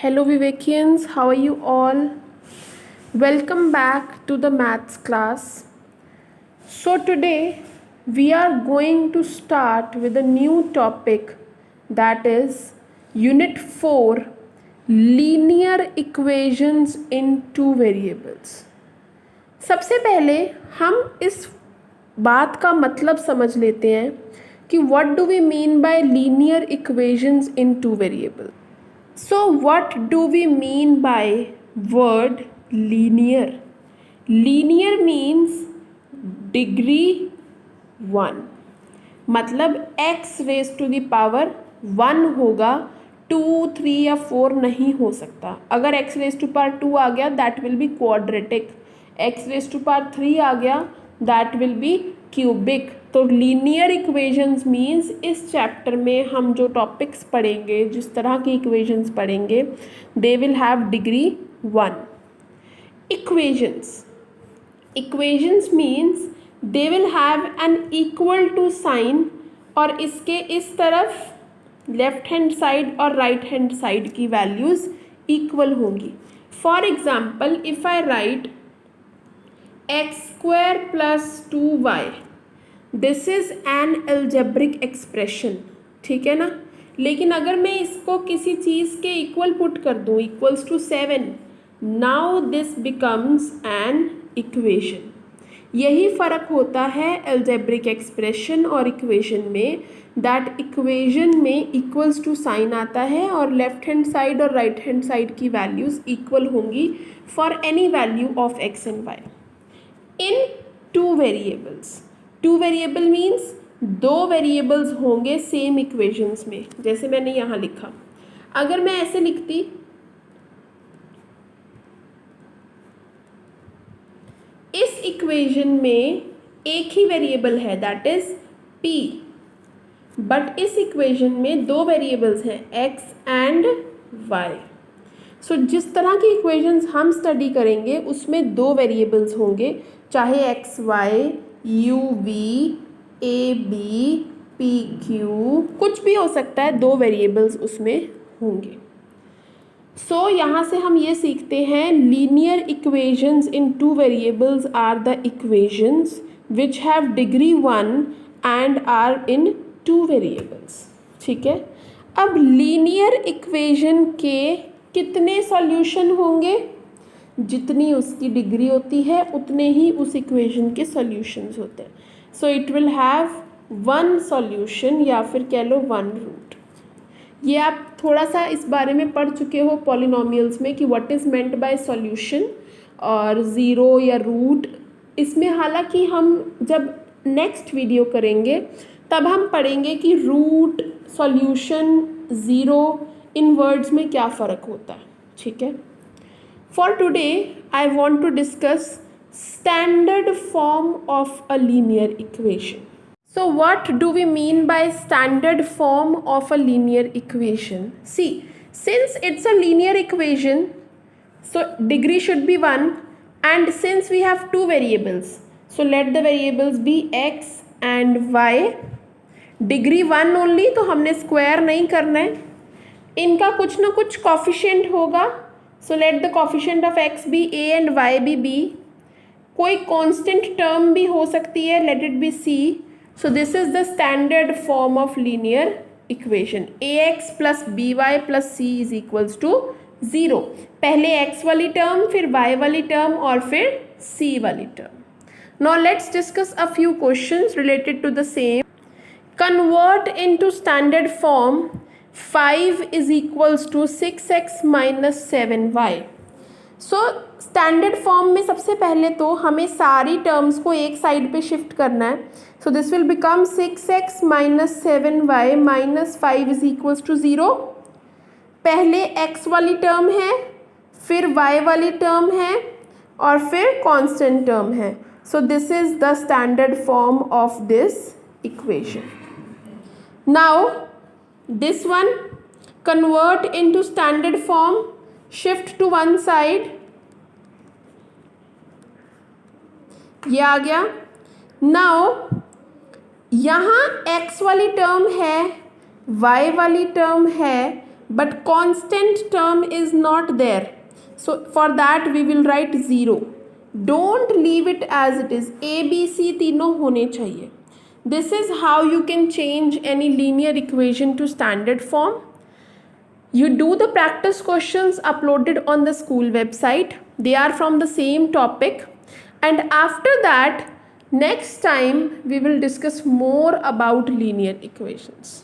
Hello Vivekians, how are you all? Welcome back to the maths class. So today we are going to start with a new topic, that is Unit 4, Linear Equations in Two Variables. सबसे पहले हम इस बात का मतलब समझ लेते हैं कि what do we mean by linear equations in two variables. So what do we mean by word linear? Linear means degree 1, मतलब x raised to the power 1 होगा, 2, 3 या 4 नहीं हो सकता. अगर x raised to power 2 आ गया that will be quadratic, x raised to power 3 आ गया that will be cubic. तो लीनियर इक्वेशंस मीन्स इस चैप्टर में हम जो टॉपिक्स पढ़ेंगे, जिस तरह की इक्वेशंस पढ़ेंगे, they will have degree 1. Equations means they will have an equal to sign, और इसके इस तरफ लेफ्ट हैंड साइड और राइट हैंड साइड की वैल्यूज़ इक्वल होंगी. For example if I write x² + 2y, this is an algebraic expression, ठीक है ना. लेकिन अगर मैं इसको किसी चीज़ के इक्वल पुट कर दूँ, equals to 7, now this becomes an equation. यही फ़र्क होता है एल्जेब्रिक एक्सप्रेशन और इक्वेशन में, दैट इक्वेशन में इक्वल्स टू साइन आता है और लेफ्ट हैंड साइड और राइट हैंड साइड की वैल्यूज़ इक्वल होंगी for any value of x and y in two variables. Two variable means दो वेरिएबल्स होंगे सेम इक्वेशंस में. जैसे मैंने यहाँ लिखा, अगर मैं ऐसे लिखती, इस इक्वेशन में एक ही वेरिएबल है दैट इज p, बट इस इक्वेशन में दो वेरिएबल्स हैं x एंड y. सो जिस तरह की इक्वेशंस हम स्टडी करेंगे उसमें दो वेरिएबल्स होंगे, चाहे X Y, U V, A B, P Q, कुछ भी हो सकता है, दो वेरिएबल्स उसमें होंगे. सो यहाँ से हम ये सीखते हैं linear equations in two variables are the equations which have degree 1 and are in two variables. ठीक है. अब लीनियर इक्वेशन के कितने सॉल्यूशन होंगे? जितनी उसकी डिग्री होती है उतने ही उस इक्वेशन के सॉल्यूशंस होते हैं. So it will have 1 solution, या फिर कह लो 1 रूट. ये आप थोड़ा सा इस बारे में पढ़ चुके हो पॉलिनोमियल्स में कि what is meant by solution और ज़ीरो या रूट. इसमें हालांकि हम जब नेक्स्ट वीडियो करेंगे तब हम पढ़ेंगे कि रूट, सॉल्यूशन, ज़ीरो, इन वर्ड्स में क्या फ़र्क होता है. ठीक है. For today, I want to discuss standard form of a linear equation. So what do we mean by standard form of a linear equation? See, since it's a linear equation, so degree should be 1, and since we have two variables, so let the variables be x and y. Degree 1 only, तो हमने square नहीं करना है. इनका कुछ ना कुछ coefficient होगा. So let the coefficient of x be a and y be b. कोई constant term भी हो सकती है, let it be c. So this is the standard form of linear equation. ax plus by plus c is equals to 0. पहले x वाली term, फिर y वाली term और फिर c वाली term. Now let's discuss a few questions related to the same. Convert into standard form 5 is equals to 6x minus 7y. So standard form में सबसे पहले तो हमें सारी टर्म्स को एक साइड पे शिफ्ट करना है. So this will become 6x minus 7y minus 5 is equals to 0. पहले x वाली टर्म है, फिर y वाली टर्म है और फिर कांस्टेंट टर्म है. So this is the standard form of this equation. Now this one convert into standard form, shift to one side, ये आ गया. now यहाँ x वाली टर्म है, y वाली टर्म है, but constant term is not there, so for that we will write 0. Don't leave it as it is, a b c तीनों होने चाहिए. This is how you can change any linear equation to standard form. You do the practice questions uploaded on the school website. They are from the same topic, and after that next time we will discuss more about linear equations.